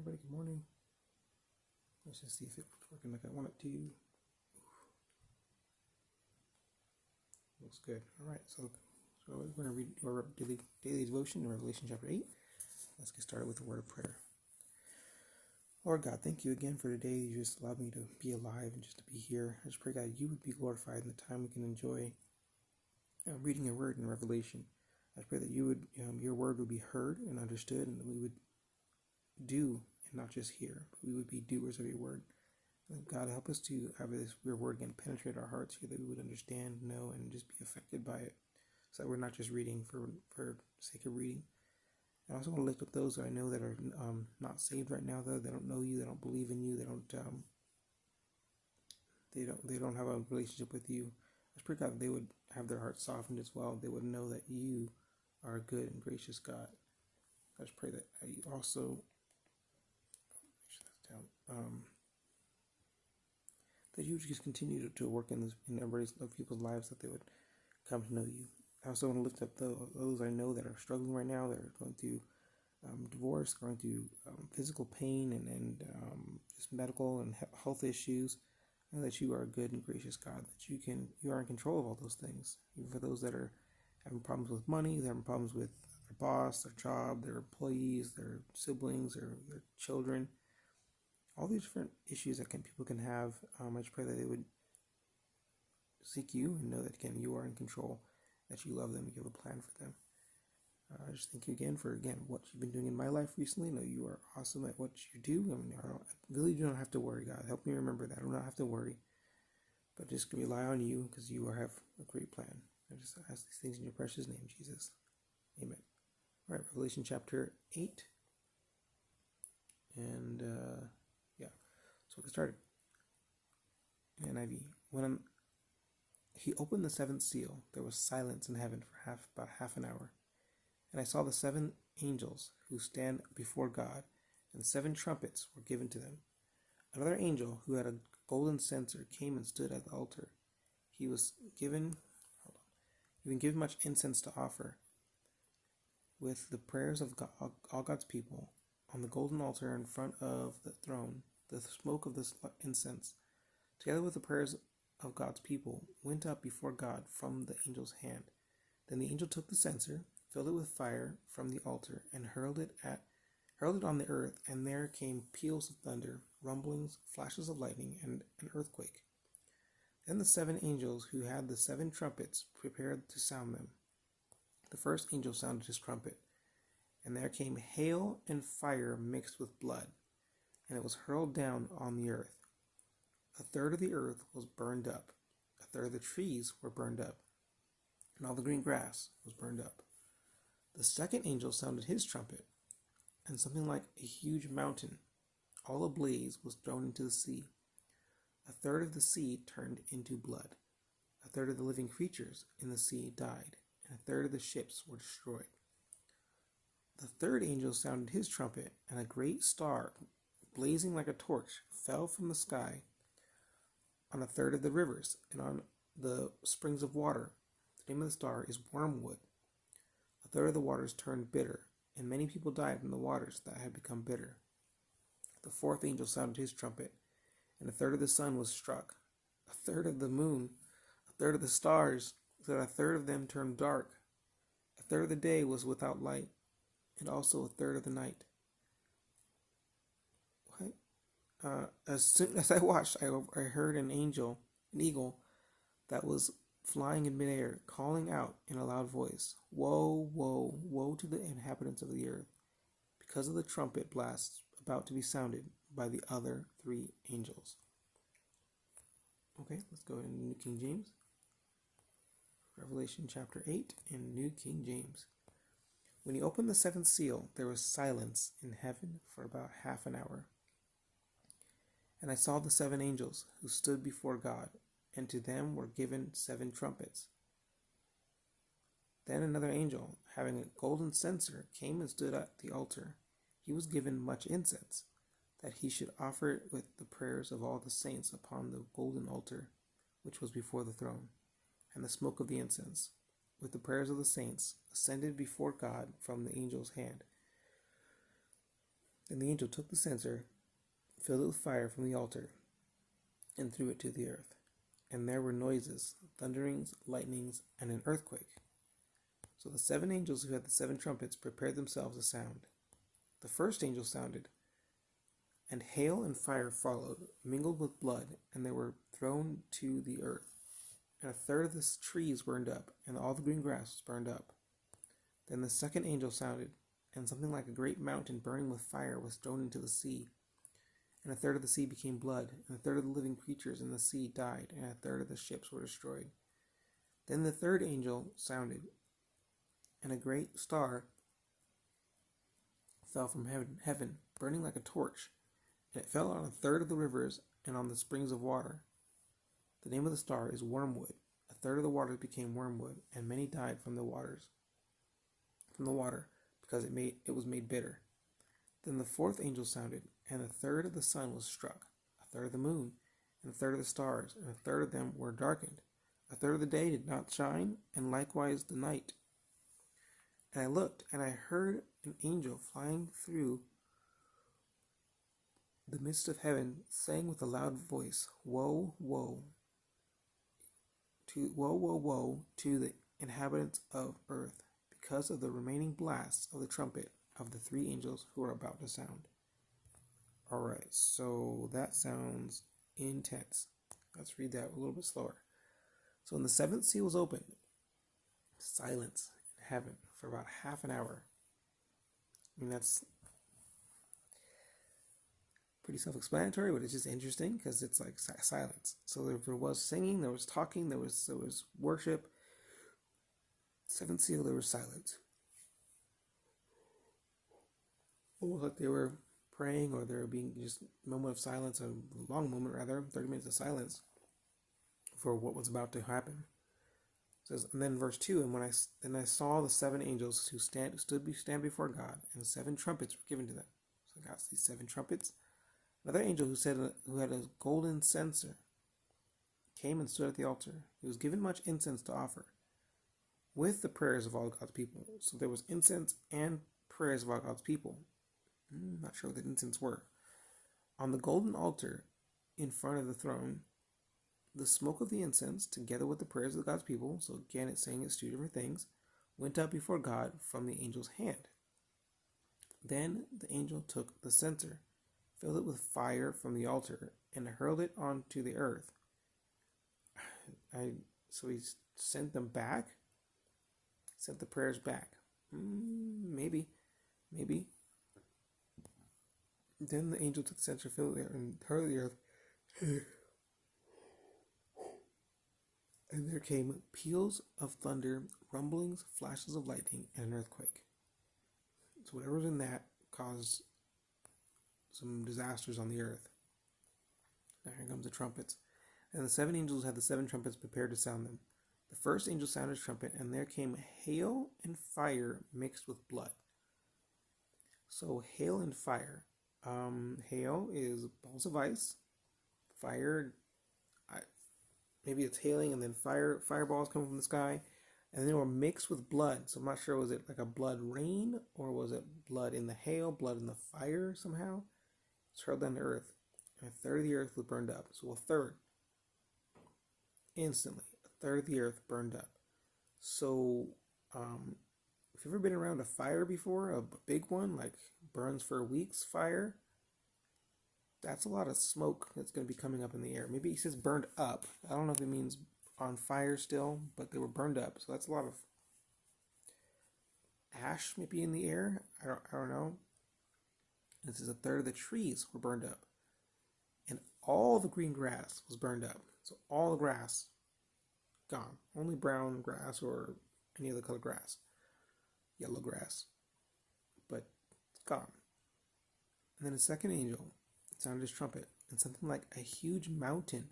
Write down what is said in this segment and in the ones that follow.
everybody. Good morning. Let's just see if it's working like I want it to. Looks good. All right, so we're going to read our daily devotion in Revelation chapter 8. Let's get started with a word of prayer. Lord God, thank you again for today. You just allowed me to be alive and just to be here. I just pray, God, you would be glorified in the time we can enjoy reading your word in Revelation. I pray that you would, your word would be heard and understood, and that we would do and not just hear, but we would be doers of your word. And God, help us to have your word again penetrate our hearts here, that we would understand, know, and just be affected by it, so that we're not just reading for sake of reading. I also want to lift up those that I know that are not saved right now, though. They don't know you, they don't believe in you, they don't have a relationship with you. I just pray, God, that they would have their hearts softened as well. They would know that you are a good and gracious God. I just pray that you also that you would just continue to work in everybody's people's lives, that they would come to know you. I also want to lift up those I know that are struggling right now, that are going through divorce, going through physical pain, and just medical and health issues. I know that you are a good and gracious God, that you are in control of all those things. Even for those that are having problems with money, they're having problems with their boss, their job, their employees, their siblings, their children, all these different issues that people can have. I just pray that they would seek you and know that, again, you are in control, that you love them, you have a plan for them. I just thank you again for what you've been doing in my life recently. I know you are awesome at what you do. I really do not have to worry, God. Help me remember that. I do not have to worry, but just rely on you, because you have a great plan. I just ask these things in your precious name, Jesus. Amen. All right, Revelation chapter 8. And, so we'll get started. NIV. When he opened the seventh seal, there was silence in heaven for about half an hour. And I saw the 7 angels who stand before God, and the 7 trumpets were given to them. Another angel who had a golden censer came and stood at the altar. He was given much incense to offer. With the prayers of God, all God's people, on the golden altar in front of the throne, the smoke of this incense, together with the prayers of God's people, went up before God from the angel's hand. Then the angel took the censer, filled it with fire from the altar, and hurled it on the earth, and there came peals of thunder, rumblings, flashes of lightning, and an earthquake. Then the 7 angels who had the 7 trumpets prepared to sound them. The first angel sounded his trumpet, and there came hail and fire mixed with blood, and it was hurled down on the earth. A third of the earth was burned up, a third of the trees were burned up, and all the green grass was burned up. The second angel sounded his trumpet, and something like a huge mountain, all ablaze, was thrown into the sea. A third of the sea turned into blood. A third of the living creatures in the sea died, and a third of the ships were destroyed. The third angel sounded his trumpet, and a great star, blazing like a torch, fell from the sky on a third of the rivers and on the springs of water. The name of the star is Wormwood. A third of the waters turned bitter, and many people died from the waters that had become bitter. The fourth angel sounded his trumpet, and a third of the sun was struck, a third of the moon, a third of the stars, so that a third of them turned dark. A third of the day was without light, and also a third of the night. As soon as I watched, I heard an eagle that was flying in midair, calling out in a loud voice, "Woe, woe, woe to the inhabitants of the earth, because of the trumpet blasts about to be sounded by the other 3 angels." Okay, let's go into New King James. Revelation chapter 8 in New King James. When he opened the 7th seal, there was silence in heaven for about half an hour. And I saw the 7 angels who stood before God, and to them were given 7 trumpets. Then another angel, having a golden censer, came and stood at the altar. He was given much incense, that he should offer it with the prayers of all the saints upon the golden altar, which was before the throne. And the smoke of the incense, with the prayers of the saints, ascended before God from the angel's hand. Then the angel took the censer, filled it with fire from the altar, and threw it to the earth. And there were noises, thunderings, lightnings, and an earthquake. So the 7 angels who had the 7 trumpets prepared themselves to sound. The first angel sounded, and hail and fire followed, mingled with blood, and they were thrown to the earth. And a third of the trees burned up, and all the green grass was burned up. Then the second angel sounded, and something like a great mountain burning with fire was thrown into the sea. And a third of the sea became blood, and a third of the living creatures in the sea died, and a third of the ships were destroyed. Then the third angel sounded, and a great star fell from heaven, burning like a torch, and it fell on a third of the rivers and on the springs of water. The name of the star is Wormwood. A third of the waters became wormwood, and many died from the water, because it was made bitter. Then the fourth angel sounded, and a third of the sun was struck, a third of the moon, and a third of the stars, and a third of them were darkened. A third of the day did not shine, and likewise the night. And I looked, and I heard an angel flying through the midst of heaven, saying with a loud voice, Woe, woe, woe to the inhabitants of earth, because of the remaining blasts of the trumpet of the 3 angels who are about to sound. Alright, so that sounds intense. Let's read that a little bit slower. So when the 7th seal was opened, silence in heaven for about half an hour. I mean, that's pretty self-explanatory, but it's just interesting because it's like silence. So there was singing, there was talking, there was worship. 7th seal, there was silence. Almost like they were praying, or they were being just a moment of silence, a long moment rather, 30 minutes of silence for what was about to happen. It says, and then verse 2, and I saw the 7 angels who stand before God, and 7 trumpets were given to them. So God sees 7 trumpets. Another angel who had a golden censer came and stood at the altar. He was given much incense to offer, with the prayers of all God's people. So there was incense and prayers of all God's people. Not sure what the incense were. On the golden altar in front of the throne, the smoke of the incense, together with the prayers of God's people, so again it's saying it's 2 different things, went up before God from the angel's hand. Then the angel took the censer, filled it with fire from the altar, and hurled it onto the earth. So he sent them back? Sent the prayers back. Maybe. Then the angel took the censer, filled it, and hurled the earth. And there came peals of thunder, rumblings, flashes of lightning, and an earthquake. So whatever's in that caused some disasters on the earth. Now here comes the trumpets. And the 7 angels had the 7 trumpets prepared to sound them. The first angel sounded his trumpet, and there came hail and fire mixed with blood. So hail and fire. Hail is balls of ice. Fire, maybe it's hailing, and then fireballs come from the sky, and they were mixed with blood. So I'm not sure, was it like a blood rain, or was it blood in the hail, blood in the fire somehow? It's hurled down to earth, and a third of the earth was burned up. So a third, instantly, a third of the earth burned up. So, if you've ever been around a fire before, a big one, like burns for weeks fire, that's a lot of smoke that's going to be coming up in the air. Maybe he says burned up. I don't know if it means on fire still, but they were burned up. So that's a lot of ash maybe in the air. I don't know. This is a third of the trees were burned up. And all the green grass was burned up. So all the grass gone. Only brown grass or any other color grass. Yellow grass. But it's gone. And then a second angel sounded his trumpet, and something like a huge mountain.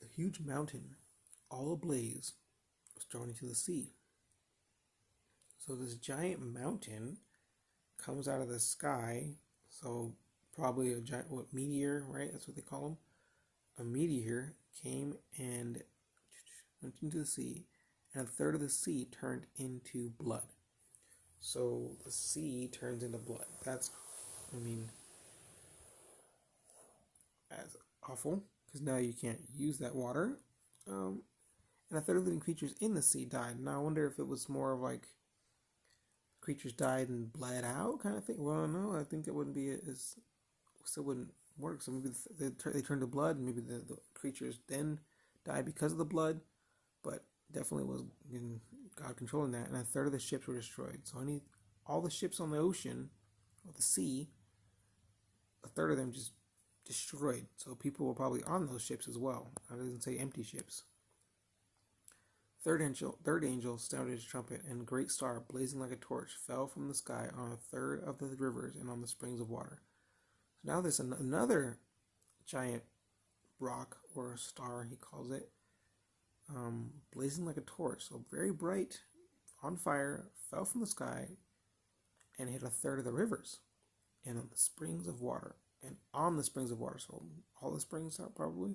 A huge mountain, all ablaze, was thrown into the sea. So this giant mountain comes out of the sky, so probably a giant, meteor, right? That's what they call them. A meteor came and went into the sea, and a third of the sea turned into blood. So the sea turns into blood. That's, I mean, that's awful because now you can't use that water. And a third of living creatures in the sea died. Now I wonder if it was more of like creatures died and bled out kind of thing. Well, no, I think it wouldn't be as still wouldn't work. So maybe they turned to blood, and maybe the creatures then died because of the blood. But definitely was God controlling that. And a third of the ships were destroyed. So all the ships on the ocean or the sea, a third of them just destroyed. So people were probably on those ships as well. I didn't say empty ships. Third angel sounded his trumpet, and a great star, blazing like a torch, fell from the sky on a third of the rivers and on the springs of water. So now there's another giant rock, or star, he calls it, blazing like a torch, so very bright, on fire, fell from the sky, and hit a third of the rivers, and on the springs of water, and on the springs of water, so all the springs out probably.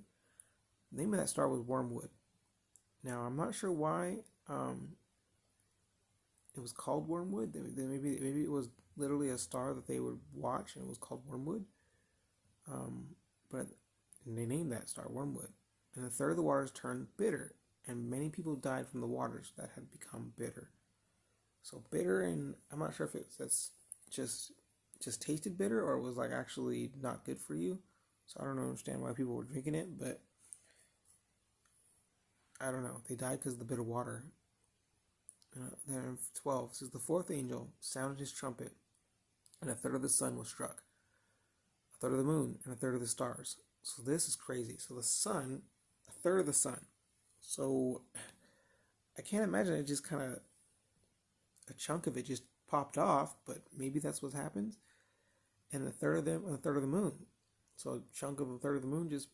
The name of that star was Wormwood. Now, I'm not sure why it was called Wormwood. Maybe it was literally a star that they would watch, and it was called Wormwood. But they named that star Wormwood. And a third of the waters turned bitter, and many people died from the waters that had become bitter. So bitter, and I'm not sure if that's just tasted bitter, or it was like actually not good for you. So I don't understand why people were drinking it, but I don't know. They died because of the bitter water. Then 12 says, the fourth angel sounded his trumpet, and a third of the sun was struck, a third of the moon, and a third of the stars. So this is crazy. So the sun, a third of the sun. So I can't imagine it just kind of, a chunk of it just popped off, but maybe that's what happens. And a third of them, and a third of the moon. So a chunk of a third of the moon just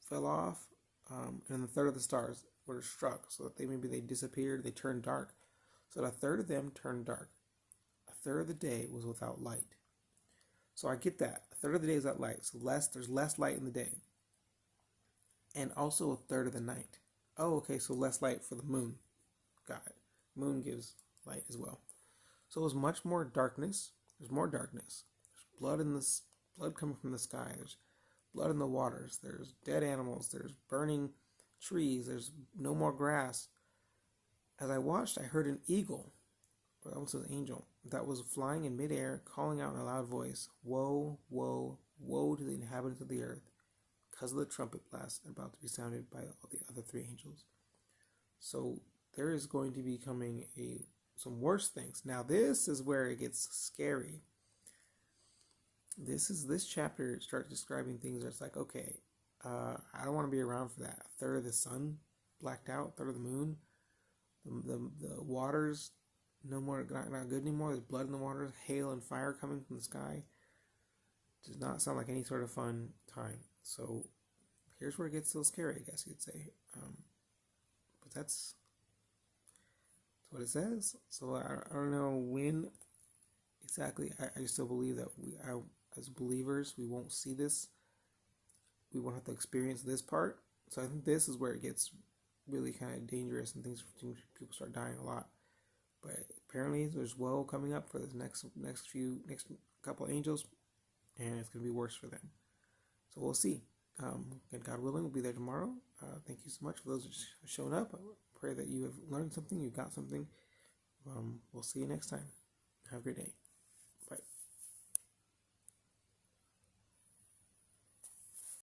fell off, and a third of the stars were struck, so that they disappeared, they turned dark. So that a third of them turned dark. A third of the day was without light. So I get that. A third of the day is without light. So there's less light in the day. And also a third of the night. Oh, okay, so less light for the moon. Got it. Moon gives light as well. So it was much more darkness. There's more darkness. There's blood coming from the sky. There's blood in the waters. There's dead animals. There's burning trees. There's no more grass. As I watched, I heard an eagle, or also an angel, that was flying in midair, calling out in a loud voice, woe, woe, woe to the inhabitants of the earth, because of the trumpet blast about to be sounded by all the other three angels. So there is going to be coming some worse things. Now this is where it gets scary. This chapter starts describing things that's like, okay, I don't want to be around for that. A third of the sun blacked out, a third of the moon, the waters no more, not good anymore. There's blood in the waters, hail and fire coming from the sky. Does not sound like any sort of fun time. So here's where it gets a little scary, I guess you'd say. But that's what it says. So I don't know when exactly. I still believe that as believers, we won't see this. We won't have to experience this part. So I think this is where it gets really kind of dangerous, and people start dying a lot. But apparently there's woe coming up for this next couple of angels, and it's going to be worse for them. So we'll see. And God willing, we'll be there tomorrow. Thank you so much for those who have shown up. I pray that you have learned something, you got something. We'll see you next time. Have a great day.